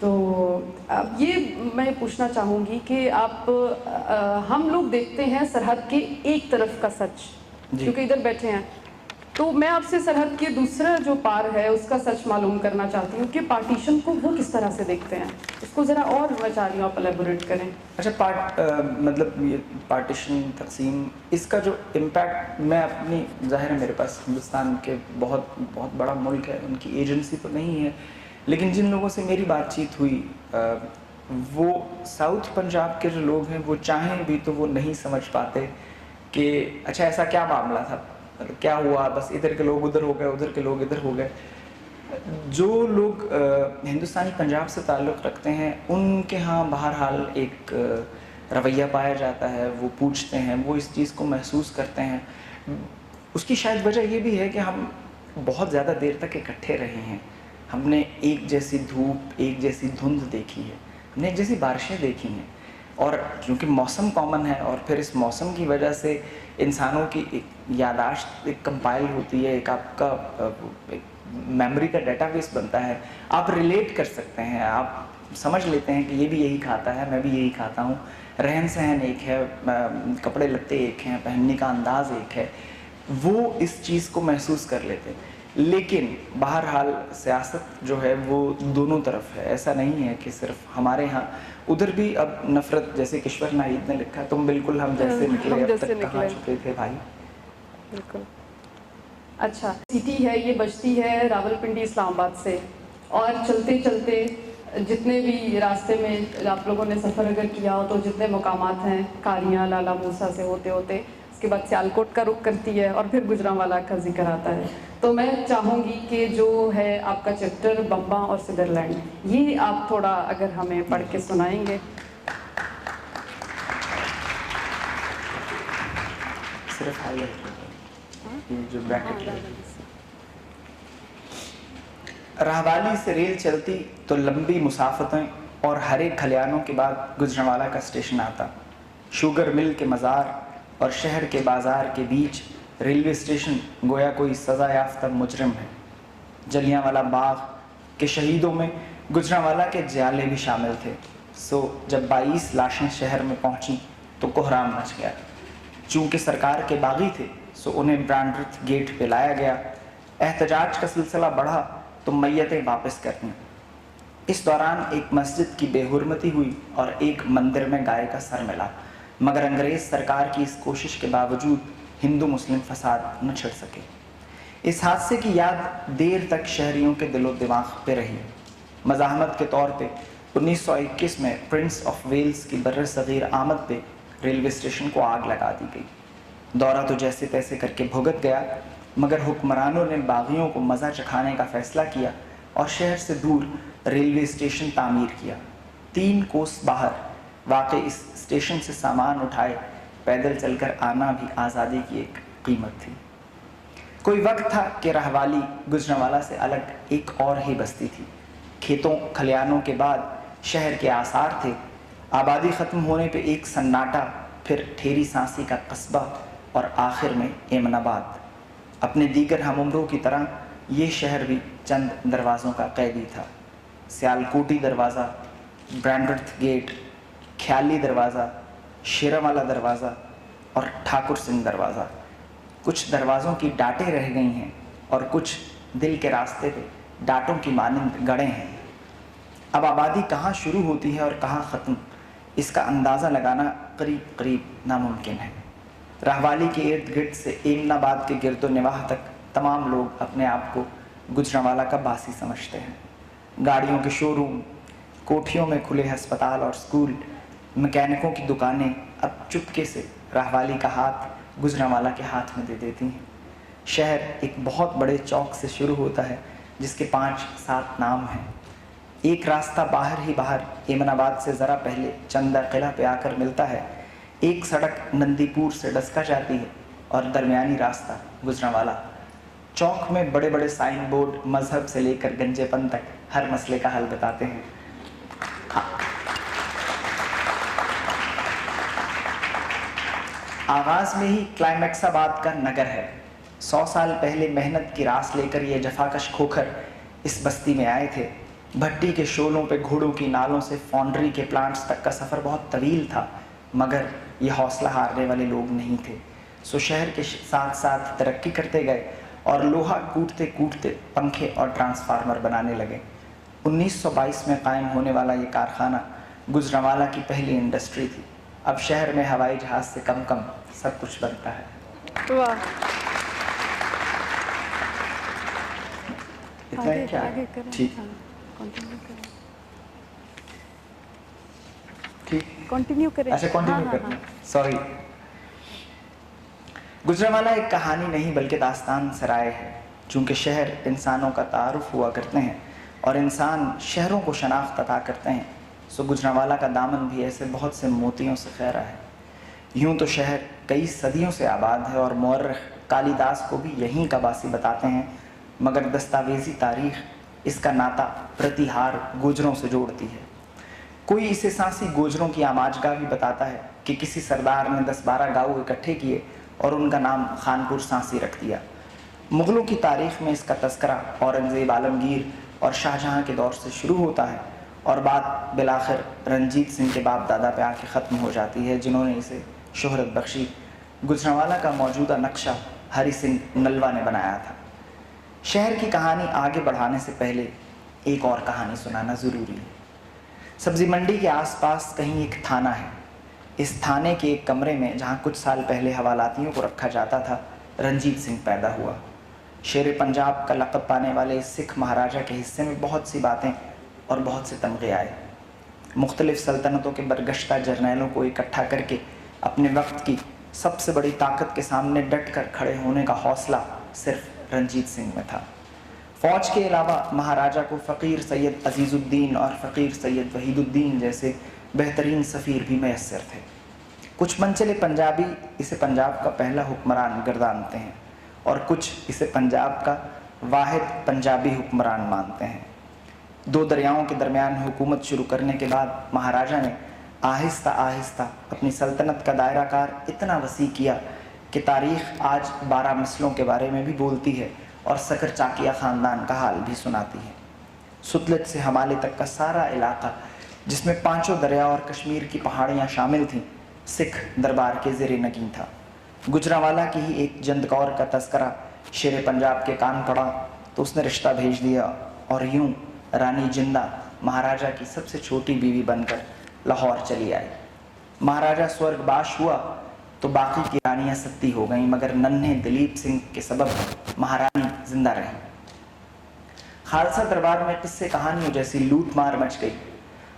تو اب یہ میں پوچھنا چاہوں گی کہ آپ ہم لوگ دیکھتے ہیں سرحد کے ایک طرف کا سچ، کیونکہ ادھر بیٹھے ہیں، تو میں آپ سے سرحد کے دوسرا جو پار ہے اس کا سچ معلوم کرنا چاہتی ہوں کہ پارٹیشن کو وہ کس طرح سے دیکھتے ہیں. اس کو ذرا اور میں چاہ رہی ہوں آپ الیبوریٹ کریں. اچھا، مطلب یہ پارٹیشن تقسیم، اس کا جو امپیکٹ، میں اپنی ظاہر ہے میرے پاس ہندوستان کے بہت بہت بڑا ملک ہے، ان کی ایجنسی تو نہیں ہے، لیکن جن لوگوں سے میری بات چیت ہوئی وہ ساؤتھ پنجاب کے جو لوگ ہیں وہ چاہیں بھی تو وہ نہیں سمجھ پاتے کہ اچھا ایسا کیا معاملہ تھا، کیا ہوا، بس ادھر کے لوگ ادھر ہو گئے، ادھر کے لوگ ادھر ہو گئے. جو لوگ ہندوستانی پنجاب سے تعلق رکھتے ہیں ان کے ہاں بہرحال ایک رویہ پایا جاتا ہے، وہ پوچھتے ہیں، وہ اس چیز کو محسوس کرتے ہیں. اس کی شاید وجہ یہ بھی ہے کہ ہم بہت زیادہ دیر تک اکٹھے رہے ہیں، ہم نے ایک جیسی دھوپ، ایک جیسی دھند دیکھی ہے، ہم نے ایک جیسی بارشیں دیکھی ہیں، اور کیونکہ موسم کامن ہے اور پھر اس موسم کی وجہ سے انسانوں کی ایک یاداشت ایک کمپائل ہوتی ہے، ایک آپ کا میموری کا ڈیٹا بیس بنتا ہے، آپ ریلیٹ کر سکتے ہیں، آپ سمجھ لیتے ہیں کہ یہ بھی یہی کھاتا ہے، میں بھی یہی کھاتا ہوں، رہن سہن ایک ہے، کپڑے لتے ایک ہیں، پہننے کا انداز ایک ہے، وہ اس چیز کو محسوس کر لیتے. لیکن بہرحال سیاست جو ہے وہ دونوں طرف ہے، ایسا نہیں ہے کہ صرف ہمارے ہاں، ادھر بھی اب نفرت، جیسے کشور ناہید نے لکھا، تم بالکل ہم جیسے نکلے اب تک کہاں چھپے تھے بھائی. بالکل. اچھا، سٹی ہے یہ بجتی ہے راولپنڈی اسلام آباد سے، اور چلتے چلتے جتنے بھی راستے میں آپ لوگوں نے سفر اگر کیا ہو تو جتنے مقامات ہیں، کاریاں، لالا موسیٰ سے ہوتے ہوتے اس کے بعد سیالکوٹ کا رخ کرتی ہے اور پھر گجرانوالہ کا ذکر آتا ہے. تو میں چاہوں گی کہ جو ہے آپ کا چیپٹر بمبا اور سدرلینڈ، یہ آپ تھوڑا اگر ہمیں پڑھ کے سنائیں گے. صرف جو بریکٹ راہوالی سے ریل چلتی تو لمبی مسافتیں اور ہرے کھلیانوں کے بعد گجرانوالہ کا اسٹیشن آتا. شوگر مل کے مزار اور شہر کے بازار کے بیچ ریلوے اسٹیشن گویا کوئی سزا یافتہ مجرم ہے. جلیانوالہ باغ کے شہیدوں میں گجرانوالہ کے جیالے بھی شامل تھے. سو جب 22 لاشیں شہر میں پہنچیں تو کوہرام مچ گیا. چونکہ سرکار کے باغی تھے سو انہیں برانڈرتھ گیٹ پہ لایا گیا. احتجاج کا سلسلہ بڑھا تو میتیں واپس کر دیں. اس دوران ایک مسجد کی بے حرمتی ہوئی اور ایک مندر میں گائے کا سر ملا، مگر انگریز سرکار کی اس کوشش کے باوجود ہندو مسلم فساد نہ چھڑ سکے. اس حادثے کی یاد دیر تک شہریوں کے دل و دماغ پہ رہی. مزاحمت کے طور پہ 1921 میں پرنس آف ویلز کی برصغیر آمد پہ ریلوے اسٹیشن کو آگ لگا دی گئی. دورہ تو جیسے تیسے کر کے بھگت گیا، مگر حکمرانوں نے باغیوں کو مزہ چکھانے کا فیصلہ کیا اور شہر سے دور ریلوے اسٹیشن تعمیر کیا. 3 کوس باہر واقع اس اسٹیشن سے سامان اٹھائے پیدل چل کر آنا بھی آزادی کی ایک قیمت تھی. کوئی وقت تھا کہ راہوالی گجرانوالہ سے الگ ایک اور ہی بستی تھی. کھیتوں کھلیانوں کے بعد شہر کے آثار تھے. آبادی ختم ہونے پہ ایک سناٹا، پھر ٹھیری سانسی کا قصبہ اور آخر میں ایمن آباد. اپنے دیگر ہم عمروں کی طرح یہ شہر بھی چند دروازوں کا قیدی تھا. سیالکوٹی دروازہ، برانڈرتھ گیٹ، خیالی دروازہ، شیراوالا دروازہ اور ٹھاکر سنگھ دروازہ. کچھ دروازوں کی ڈاٹیں رہ گئی ہیں اور کچھ دل کے راستے پہ ڈاٹوں کی مانند گڑے ہیں. اب آبادی کہاں شروع ہوتی ہے اور کہاں ختم، اس کا اندازہ لگانا قریب قریب ناممکن ہے. راہوالی کے ارد گرد سے ایمن آباد کے گرد و نواح تک تمام لوگ اپنے آپ کو گجرانوالہ کا باسی سمجھتے ہیں. گاڑیوں کے شو روم، کوٹھیوں میں کھلے ہسپتال اور سکول، مکینکوں کی دکانیں اب چپکے سے راہوالی کا ہاتھ گجرانوالہ کے ہاتھ میں دے دیتی ہیں. شہر ایک بہت بڑے چوک سے شروع ہوتا ہے جس کے 5-7 نام ہیں. ایک راستہ باہر ہی باہر ایمن آباد سے ذرا پہلے چندہ قلعہ پہ آ کر ملتا ہے. ایک سڑک نندی پور سے ڈسکا جاتی ہے اور درمیانی راستہ گجرانوالہ. چوک میں بڑے بڑے سائن بورڈ مذہب سے لے کر گنجے پن تک ہر مسئلے کا حل بتاتے ہیں. آغاز میں ہی کلائمیکس آباد کا نگر ہے. 100 سال پہلے محنت کی راس لے کر یہ جفاکش کھوکھر اس بستی میں آئے تھے. بھٹی کے شولوں پہ گھوڑوں کی نالوں سے فونڈری کے پلانٹس تک کا سفر بہت طویل تھا، مگر یہ حوصلہ ہارنے والے لوگ نہیں تھے. سو شہر کے ساتھ ساتھ ترقی کرتے گئے اور لوہا کوٹتے کوٹتے پنکھے اور ٹرانسفارمر بنانے لگے. 1922 میں قائم ہونے والا یہ کارخانہ گجرانوالہ کی پہلی انڈسٹری تھی. اب شہر میں ہوائی جہاز سے کم سب کچھ بنتا ہے. واہ، اتنا ہی کیا؟ ٹھیک کنٹینیو کریں. اچھا کنٹینیو کرنا، سوری. گجرانوالہ ایک کہانی نہیں بلکہ داستان سرائے ہے. چونکہ شہر انسانوں کا تعارف ہوا کرتے ہیں اور انسان شہروں کو شناخت عطا کرتے ہیں، سو گجرانوالہ کا دامن بھی ایسے بہت سے موتیوں سے خیرہ ہے. یوں تو شہر کئی صدیوں سے آباد ہے اور مورخ کالی داس کو بھی یہیں کا باسی بتاتے ہیں، مگر دستاویزی تاریخ اس کا ناطہ پرتیہار گوجروں سے جوڑتی ہے. کوئی اسے سانسی گوجروں کی آماجگاہ بھی بتاتا ہے کہ کسی سردار نے 10-12 گاؤں اکٹھے کیے اور ان کا نام خانپور سانسی رکھ دیا. مغلوں کی تاریخ میں اس کا تذکرہ اورنگزیب عالمگیر اور شاہجہاں کے دور سے شروع ہوتا ہے اور بات بالآخر رنجیت سنگھ کے باپ دادا پہ آ کے ختم ہو جاتی ہے، جنہوں نے اسے شہرت بخشی. گجرانوالہ کا موجودہ نقشہ ہری سنگھ نلوا نے بنایا تھا. شہر کی کہانی آگے بڑھانے سے پہلے ایک اور کہانی سنانا ضروری ہے. سبزی منڈی کے آس پاس کہیں ایک تھانہ ہے. اس تھانے کے ایک کمرے میں جہاں کچھ سال پہلے حوالاتیوں کو رکھا جاتا تھا، رنجیت سنگھ پیدا ہوا. شیر پنجاب کا لقب پانے والے اس سکھ مہاراجہ کے حصے میں بہت سی باتیں اور بہت سے تمغے آئے. مختلف سلطنتوں کے برگشتہ جرنیلوں کو اکٹھا کر کے اپنے وقت کی سب سے بڑی طاقت کے سامنے ڈٹ کر کھڑے ہونے کا حوصلہ صرف رنجیت سنگھ میں تھا. فوج کے علاوہ مہاراجہ کو فقیر سید عزیز الدین اور فقیر سید وحید الدین جیسے بہترین سفیر بھی میسر تھے. کچھ منچلے پنجابی اسے پنجاب کا پہلا حکمران گردانتے ہیں اور کچھ اسے پنجاب کا واحد پنجابی حکمران مانتے ہیں. 2 دریاؤں کے درمیان حکومت شروع کرنے کے بعد مہاراجہ نے آہستہ آہستہ اپنی سلطنت کا دائرہ کار اتنا وسیع کیا کہ تاریخ آج 12 مسلوں کے بارے میں بھی بولتی ہے اور سکر چاکیہ خاندان کا حال بھی سناتی ہے. ستلج سے ہمالے تک کا سارا علاقہ جس میں 5 دریا اور کشمیر کی پہاڑیاں شامل تھیں، سکھ دربار کے زیر نگین تھا. گجرانوالہ کی ہی ایک جند کور کا تذکرہ شیر پنجاب کے کان پڑا تو اس نے رشتہ بھیج دیا اور یوں رانی جندہ مہاراجہ کی سب سے چھوٹی بیوی بن کر لاہور چلی آئی. مہاراجہ سورگ باش ہوا تو باقی کی رانیاں ستی ہو گئیں، مگر ننھے دلیپ سنگھ کے سبب مہارانی زندہ رہیں. خالصہ دربار میں قصے کہانیوں جیسی لوٹ مار مچ گئی.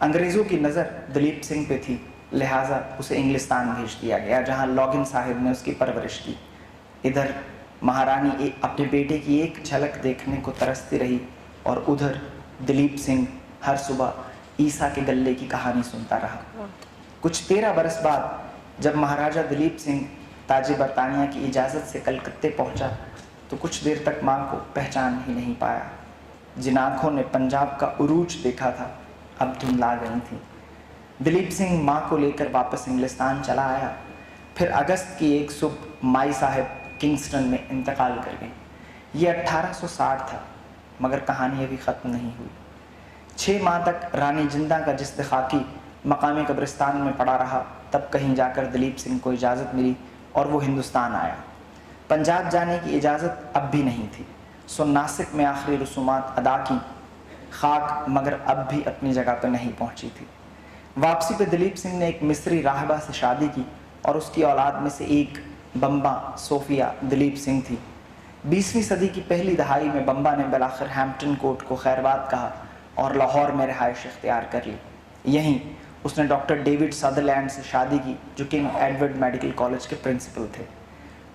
انگریزوں کی نظر دلیپ سنگھ پہ تھی، لہٰذا اسے انگلستان بھیج دیا گیا جہاں لاگن صاحب نے اس کی پرورش کی. ادھر مہارانی اپنے بیٹے کی ایک جھلک دیکھنے کو ترستی رہی اور ادھر دلیپ سنگھ ہر صبح عیسیٰ کے گلے کی کہانی سنتا رہا. کچھ 13 برس بعد جب مہاراجہ دلیپ سنگھ تاج برطانیہ کی اجازت سے کلکتے پہنچا تو کچھ دیر تک ماں کو پہچان ہی نہیں پایا. جن آنکھوں نے پنجاب کا عروج دیکھا تھا اب دھندلا گئی تھیں. دلیپ سنگھ ماں کو لے کر واپس انگلستان چلا آیا. پھر اگست کی ایک صبح مائی صاحب کنگسٹن میں انتقال کر گئیں. یہ 1860 تھا مگر کہانی ابھی ختم نہیں ہوئی. 6 ماہ تک رانی جندہ کا جسد خاکی مقامی قبرستان میں پڑا رہا. تب کہیں جا کر دلیپ سنگھ کو اجازت ملی اور وہ ہندوستان آیا. پنجاب جانے کی اجازت اب بھی نہیں تھی، سو ناسک میں آخری رسومات ادا کی. خاک مگر اب بھی اپنی جگہ پہ نہیں پہنچی تھی. واپسی پہ دلیپ سنگھ نے ایک مصری راہبہ سے شادی کی اور اس کی اولاد میں سے ایک بمبا صوفیہ دلیپ سنگھ تھی. 20ویں صدی کی پہلی دہائی میں بمبا نے بالآخر ہیمپٹن کوٹ کو خیرباد کہا اور لاہور میں رہائش اختیار کر لی. یہیں اس نے ڈاکٹر ڈیوڈ سدرلینڈ سے شادی کی جو کنگ ایڈورڈ میڈیکل کالج کے پرنسپل تھے.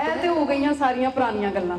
ਇਹ ਤੇ ਹੋ ਗਈਆਂ ਸਾਰੀਆਂ ਪੁਰਾਣੀਆਂ ਗੱਲਾਂ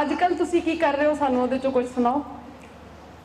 ਅੱਜ ਕੱਲ ਤੁਸੀਂ ਕੀ ਕਰ ਰਹੇ ਹੋ, ਸਾਨੂੰ ਉਹਦੇ ਚੋਂ ਕੁਝ ਸੁਣਾਓ।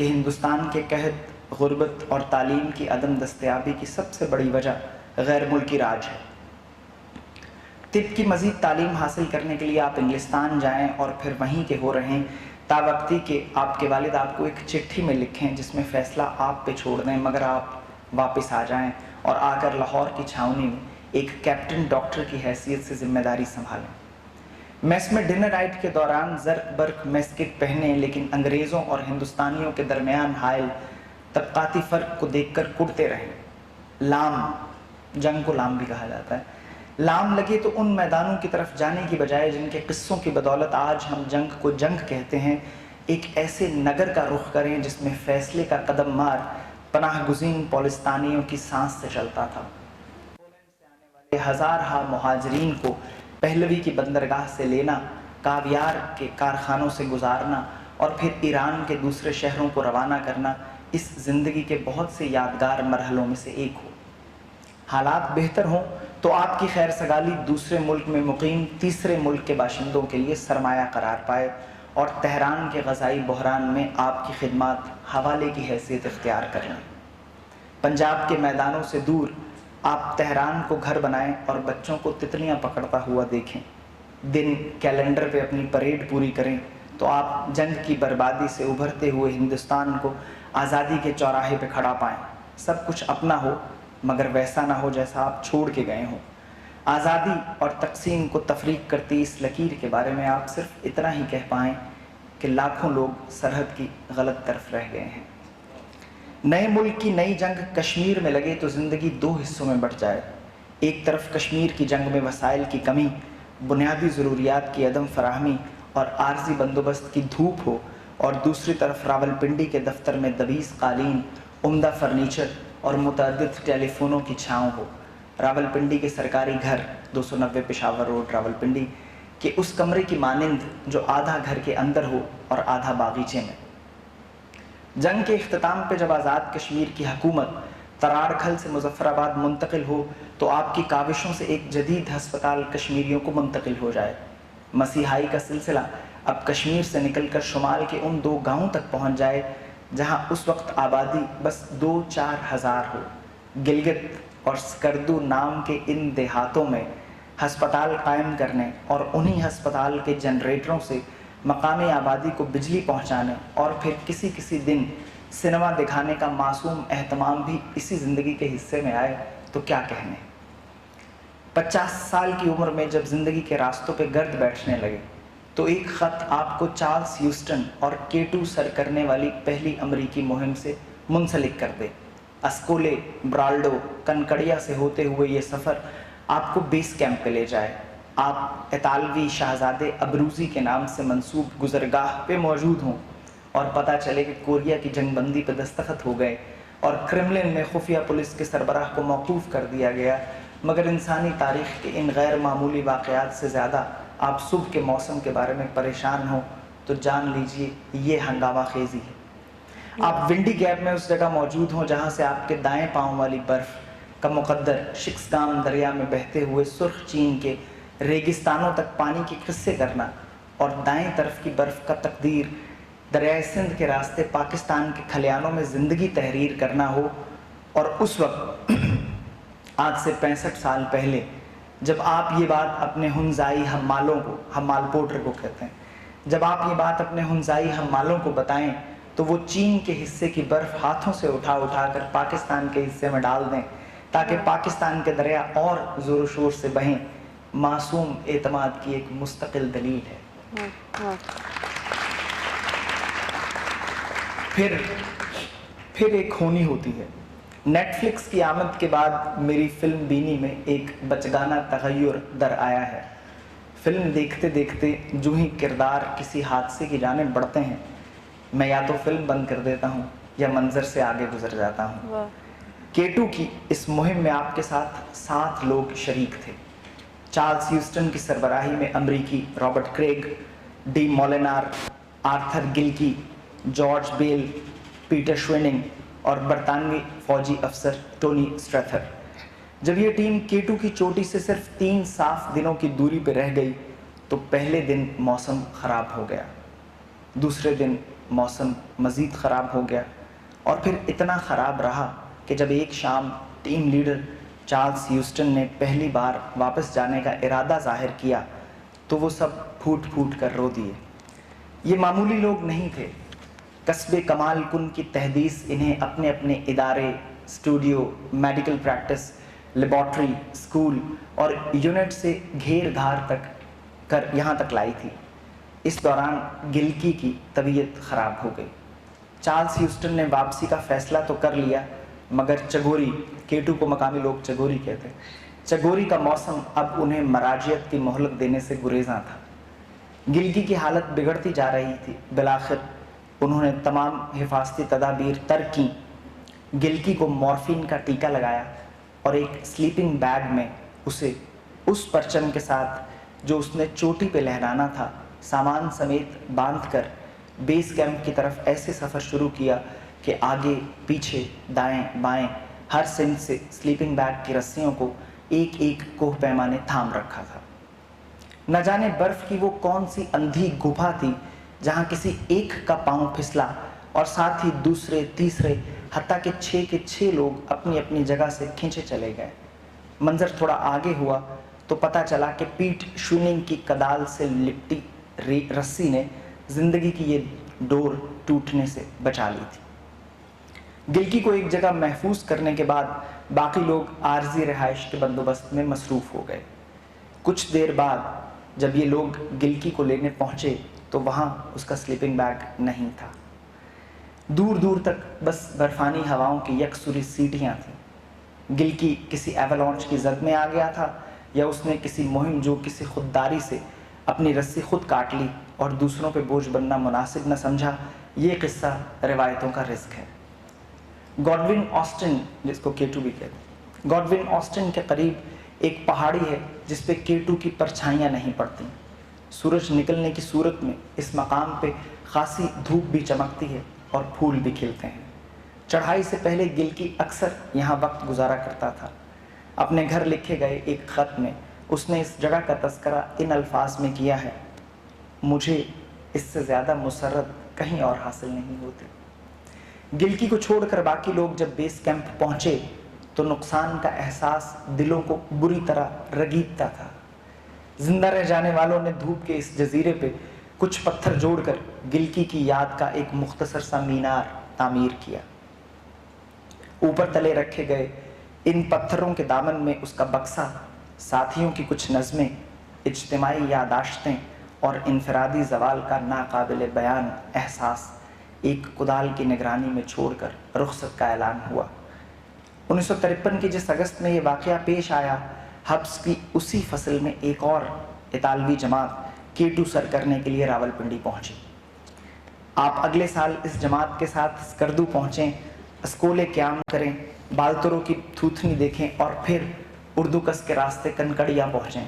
کہ ہندوستان کے قحط، غربت اور تعلیم کی عدم دستیابی کی سب سے بڑی وجہ غیر ملکی راج ہے۔ طب کی مزید تعلیم حاصل کرنے کے لیے آپ انگلستان جائیں اور پھر وہیں کے ہو رہیں تاوقتی کہ آپ کے والد آپ کو ایک چٹھی میں لکھیں جس میں فیصلہ آپ پہ چھوڑ دیں، مگر آپ واپس آ جائیں اور آ کر لاہور کی چھاؤنی میں ایک کیپٹن ڈاکٹر کی حیثیت سے ذمہ داری سنبھالیں۔ میس میں ڈنر نائٹ کے دوران زرق برق میسکٹ پہنے لیکن انگریزوں اور ہندوستانیوں کے درمیان حائل طبقاتی فرق کو دیکھ کر کڑتے رہیں۔ لام، جنگ کو لام بھی کہا جاتا ہے، لام لگے تو ان میدانوں کی طرف جانے کی بجائے جن کے قصوں کی بدولت آج ہم جنگ کو جنگ کہتے ہیں، ایک ایسے نگر کا رخ کریں جس میں فیصلے کا قدم مار پناہ گزین پولستانیوں کی سانس سے چلتا تھا۔ پولینڈ سے آنے والے ہزارہا مہاجرین کو پہلوی کی بندرگاہ سے لینا، کاویار کے کارخانوں سے گزارنا اور پھر ایران کے دوسرے شہروں کو روانہ کرنا اس زندگی کے بہت سے یادگار مرحلوں میں سے ایک ہو۔ حالات بہتر ہوں تو آپ کی خیر سگالی دوسرے ملک میں مقیم تیسرے ملک کے باشندوں کے لیے سرمایہ قرار پائے اور تہران کے غذائی بحران میں آپ کی خدمات حوالے کی حیثیت اختیار کر لیں۔ پنجاب کے میدانوں سے دور آپ تہران کو گھر بنائیں اور بچوں کو تتلیاں پکڑتا ہوا دیکھیں۔ دن کیلنڈر پہ اپنی پریڈ پوری کریں تو آپ جنگ کی بربادی سے ابھرتے ہوئے ہندوستان کو آزادی کے چوراہے پہ کھڑا پائیں۔ سب کچھ اپنا ہو مگر ویسا نہ ہو جیسا آپ چھوڑ کے گئے ہوں۔ آزادی اور تقسیم کو تفریق کرتی اس لکیر کے بارے میں آپ صرف اتنا ہی کہہ پائیں کہ لاکھوں لوگ سرحد کی غلط طرف رہ گئے ہیں۔ نئے ملک کی نئی جنگ کشمیر میں لگے تو زندگی دو حصوں میں بٹ جائے۔ ایک طرف کشمیر کی جنگ میں وسائل کی کمی، بنیادی ضروریات کی عدم فراہمی اور عارضی بندوبست کی دھوپ ہو، اور دوسری طرف راولپنڈی کے دفتر میں دبیس قالین، عمدہ فرنیچر اور متعدد ٹیلی فونوں کی چھاؤں ہو۔ راولپنڈی کے سرکاری گھر 290 پشاور روڈ راولپنڈی کے اس کمرے کی مانند جو آدھا گھر کے اندر ہو اور آدھا باغیچے میں۔ جنگ کے اختتام پہ جب آزاد کشمیر کی حکومت ترار کھل سے مظفر آباد منتقل ہو تو آپ کی کاوشوں سے ایک جدید ہسپتال کشمیریوں کو منتقل ہو جائے۔ مسیحائی کا سلسلہ اب کشمیر سے نکل کر شمال کے ان 2 گاؤں تک پہنچ جائے جہاں اس وقت آبادی بس 2-4 ہزار ہو۔ گلگت اور سکردو نام کے ان دیہاتوں میں ہسپتال قائم کرنے اور انہی ہسپتال کے جنریٹروں سے مقامی آبادی کو بجلی پہنچانے اور پھر کسی دن سنیما دکھانے کا معصوم اہتمام بھی اسی زندگی کے حصے میں آئے تو کیا کہنے۔ 50 سال کی عمر میں جب زندگی کے راستوں پہ گرد بیٹھنے لگے تو ایک خط آپ کو چارلس ہیوسٹن اور K2 سر کرنے والی پہلی امریکی مہم سے منسلک کر دے۔ اسکولے، برالڈو، کنکڑیا سے ہوتے ہوئے یہ سفر آپ کو بیس کیمپ پہ لے جائے۔ آپ اطالوی شہزادے ابروزی کے نام سے منسوب گزرگاہ پہ موجود ہوں اور پتہ چلے کہ کوریا کی جنگ بندی پہ دستخط ہو گئے اور کرملن میں خفیہ پولیس کے سربراہ کو موقوف کر دیا گیا، مگر انسانی تاریخ کے ان غیر معمولی واقعات سے زیادہ آپ صبح کے موسم کے بارے میں پریشان ہوں تو جان لیجئے یہ ہنگامہ خیزی ہے۔ آپ ونڈی گیپ میں اس جگہ موجود ہوں جہاں سے آپ کے دائیں پاؤں والی برف کا مقدر شکسگام دریا میں بہتے ہوئے سرخ چین کے ریگستانوں تک پانی کے قصے کرنا اور دائیں طرف کی برف کا تقدیر دریائے سندھ کے راستے پاکستان کے کھلیانوں میں زندگی تحریر کرنا ہو، اور اس وقت آج سے 65 سال پہلے جب آپ یہ بات اپنے ہنزائی حمالوں کو، حمال پورٹر کو کہتے ہیں، جب آپ یہ بات اپنے ہنزائی حمالوں کو بتائیں تو وہ چین کے حصے کی برف ہاتھوں سے اٹھا کر پاکستان کے حصے میں ڈال دیں تاکہ پاکستان کے دریا اور زور و شور سے بہیں۔ معصوم اعتماد کی ایک مستقل دلیل ہے۔ پھر ایک ہونی ہوتی ہے۔ نیٹ فلکس کی آمد کے بعد میری فلم بینی میں ایک بچگانہ تغیر در آیا ہے۔ فلم دیکھتے دیکھتے جو ہی کردار کسی حادثے کی جانب بڑھتے ہیں میں یا تو فلم بند کر دیتا ہوں یا منظر سے آگے گزر جاتا ہوں۔ K2 کی اس مہم میں آپ کے ساتھ 7 لوگ شریک تھے۔ چارلس ہیوسٹن کی سربراہی میں امریکی Robert Craig, Dee Molenaar, Arthur Gilkey, George Bell, Peter Schoening اور برطانوی فوجی افسر ٹونی اسٹریتھر۔ جب یہ ٹیم K2 کی چوٹی سے صرف 3 صاف دنوں کی دوری پہ رہ گئی تو پہلے دن موسم خراب ہو گیا۔ دوسرے دن موسم مزید خراب ہو گیا اور پھر اتنا خراب رہا کہ جب ایک شام ٹیم لیڈر چارلس ہیوسٹن نے پہلی بار واپس جانے کا ارادہ ظاہر کیا تو وہ سب پھوٹ پھوٹ کر رو دیے۔ یہ معمولی لوگ نہیں تھے۔ قصبے کمال کن کی تحدیث انہیں اپنے اپنے ادارے، studio, medical practice, laboratory, school اور یونٹ سے گھیر گھار تک کر یہاں تک لائی تھی۔ اس دوران گلکی کی طبیعت خراب ہو گئی۔ چارلس ہیوسٹن نے واپسی کا فیصلہ تو کر لیا، مگر چگوری، کیٹو کو مقامی لوگ چگوری کہتے ہیں، چگوری کا موسم اب انہیں مراجعت کی مہلت دینے سے گریزاں تھا۔ گلکی کی حالت بگڑتی جا رہی تھی۔ بالآخر انہوں نے تمام حفاظتی تدابیر ترک کیں۔ گلکی کو مورفین کا ٹیکہ لگایا اور ایک سلیپنگ بیگ میں اسے اس پرچم کے ساتھ جو اس نے چوٹی پہ لہرانا تھا سامان سمیت باندھ کر بیس کیمپ کی طرف ایسے سفر شروع کیا کہ آگے پیچھے دائیں بائیں ہر سمت سے سلیپنگ بیگ کی رسیوں کو ایک ایک کوہ پیما نے تھام رکھا تھا۔ نہ جانے برف کی وہ کون سی اندھی گپھا تھی جہاں کسی ایک کا پاؤں پھسلا اور ساتھ ہی دوسرے تیسرے حتیٰ کہ 6 کے 6 لوگ اپنی اپنی جگہ سے کھینچے چلے گئے۔ منظر تھوڑا آگے ہوا تو پتہ چلا کہ پیٹ شوننگ کی کدال سے لپٹی رسی نے زندگی کی یہ ڈور ٹوٹنے سے بچا لی تھی۔ گلکی کو ایک جگہ محفوظ کرنے کے بعد باقی لوگ عارضی رہائش کے بندوبست میں مصروف ہو گئے۔ کچھ دیر بعد جب یہ لوگ گلکی کو لینے پہنچے تو وہاں اس کا سلیپنگ بیگ نہیں تھا۔ دور دور تک بس برفانی ہواؤں کی یکسوری سیٹیاں تھیں۔ گلکی کسی ایولانچ کی زد میں آ گیا تھا یا اس نے کسی مہم جو کسی خودداری سے اپنی رسی خود کاٹ لی اور دوسروں پہ بوجھ بننا مناسب نہ سمجھا۔ یہ قصہ روایتوں کا رزق ہے۔ گوڈون آسٹن، جس کو کیٹو بھی کہتے ہیں، گوڈون آسٹن کے قریب ایک پہاڑی ہے جس پہ کیٹو کی پرچھائیاں نہیں پڑتی۔ سورج نکلنے کی صورت میں اس مقام پہ خاصی دھوپ بھی چمکتی ہے اور پھول بھی کھلتے ہیں۔ چڑھائی سے پہلے گلکی اکثر یہاں وقت گزارا کرتا تھا۔ اپنے گھر لکھے گئے ایک خط میں اس نے اس جگہ کا تذکرہ ان الفاظ میں کیا ہے: مجھے اس سے زیادہ مسرت کہیں اور حاصل نہیں ہوتی۔ گلکی کو چھوڑ کر باقی لوگ جب بیس کیمپ پہنچے تو نقصان کا احساس دلوں کو بری طرح رگیدتا تھا۔ زندہ رہ جانے والوں نے دھوپ کے اس جزیرے پہ کچھ پتھر جوڑ کر گلکی کی یاد کا ایک مختصر سا مینار تعمیر کیا۔ اوپر تلے رکھے گئے ان پتھروں کے دامن میں اس کا بکسا، ساتھیوں کی کچھ نظمیں، اجتماعی یادداشتیں اور انفرادی زوال کا ناقابل بیان احساس ایک کدال کی نگرانی میں چھوڑ کر رخصت کا اعلان ہوا۔ 1953 کی جس اگست میں یہ واقعہ پیش آیا، حبس کی اسی فصل میں ایک اور اطالوی جماعت کیٹو سر کرنے کے لیے راولپنڈی پہنچی۔ آپ اگلے سال اس جماعت کے ساتھ اسکردو پہنچیں، اسکولے قیام کریں، بالتروں کی تھوتھنی دیکھیں اور پھر اردو کس کے راستے کنکڑیا پہنچیں۔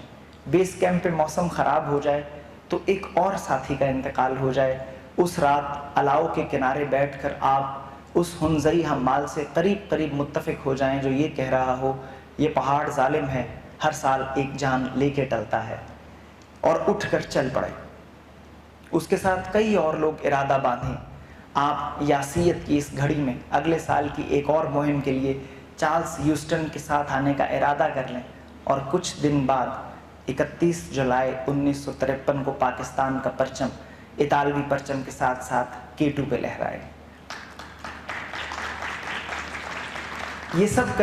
بیس کیمپ پہ موسم خراب ہو جائے تو ایک اور ساتھی کا انتقال ہو جائے۔ اس رات الاؤ کے کنارے بیٹھ کر آپ اس ہنزئی حمال سے قریب قریب متفق ہو جائیں جو یہ کہہ رہا ہو: یہ پہاڑ ظالم ہے، ہر سال ایک جان لے کے ٹلتا ہے، اور اٹھ کر چل پڑے۔ اس کے ساتھ کئی اور لوگ ارادہ باندھیں۔ آپ یاسیت کی اس گھڑی میں اگلے سال کی ایک اور مہم کے لیے چارلس ہیوسٹن کے ساتھ آنے کا ارادہ کر لیں، اور کچھ دن بعد 31 جولائی 1953 کو پاکستان کا پرچم اطالوی پرچم کے ساتھ ساتھ کیٹو پہ لہرائے۔ یہ سب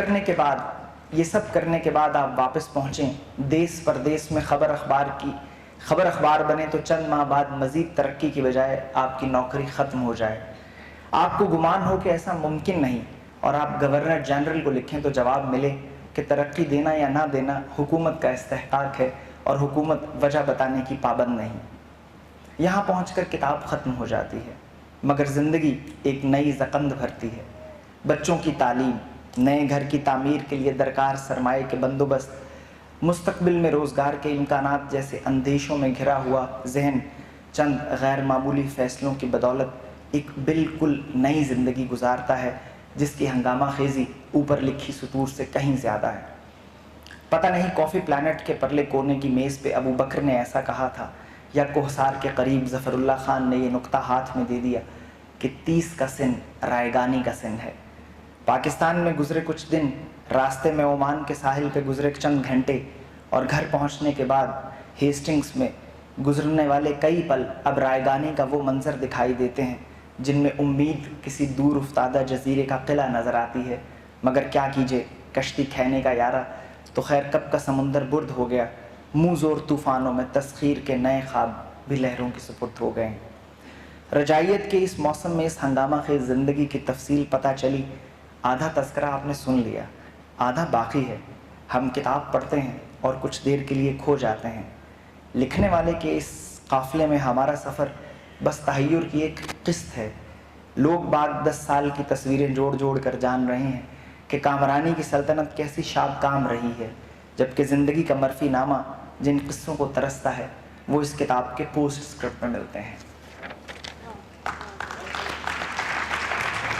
کرنے کے بعد آپ واپس پہنچیں۔ دیس پردیس میں خبر اخبار بنے تو چند ماہ بعد مزید ترقی کی بجائے آپ کی نوکری ختم ہو جائے۔ آپ کو گمان ہو کہ ایسا ممکن نہیں اور آپ گورنر جنرل کو لکھیں تو جواب ملے کہ ترقی دینا یا نہ دینا حکومت کا استحقاق ہے اور حکومت وجہ بتانے کی پابند نہیں۔ یہاں پہنچ کر کتاب ختم ہو جاتی ہے، مگر زندگی ایک نئی زکند بھرتی ہے۔ بچوں کی تعلیم، نئے گھر کی تعمیر کے لیے درکار سرمایے کے بندوبست، مستقبل میں روزگار کے امکانات جیسے اندیشوں میں گھرا ہوا ذہن چند غیر معمولی فیصلوں کی بدولت ایک بالکل نئی زندگی گزارتا ہے جس کی ہنگامہ خیزی اوپر لکھی سطور سے کہیں زیادہ ہے۔ پتہ نہیں کافی پلانٹ کے پرلے کونے کی میز پہ ابو بکر نے ایسا کہا تھا یا کوہسار کے قریب ظفر اللہ خان نے یہ نقطہ ہاتھ میں دے دیا کہ 30 کا سن رائگانی کا سن ہے۔ پاکستان میں گزرے کچھ دن، راستے میں عمان کے ساحل پہ گزرے چند گھنٹے، اور گھر پہنچنے کے بعد ہیسٹنگز میں گزرنے والے کئی پل اب رائگانی کا وہ منظر دکھائی دیتے ہیں جن میں امید کسی دور افتادہ جزیرے کا قلعہ نظر آتی ہے، مگر کیا کیجے کشتی کھینے کا یارہ، تو خیر کب کا سمندر برد ہو گیا، منہ زور طوفانوں میں تسخیر کے نئے خواب بھی لہروں کی سپرد ہو گئے ہیں۔ رجائیت کے اس موسم میں اس ہنگامہ خیز زندگی کی تفصیل پتہ چلی، آدھا تذکرہ آپ نے سن لیا، آدھا باقی ہے۔ ہم کتاب پڑھتے ہیں اور کچھ دیر کے لیے کھو جاتے ہیں، لکھنے والے کے اس قافلے میں ہمارا سفر بس تحیر کی ایک قسط ہے۔ لوگ بعد 10 سال کی تصویریں جوڑ جوڑ کر جان رہے ہیں کہ کامرانی کی سلطنت کیسی شاد کام رہی ہے، جبکہ زندگی کا مرفی نامہ جن قصوں کو ترستا ہے وہ اس کتاب کے پوسٹ اسکرپٹ میں ملتے ہیں۔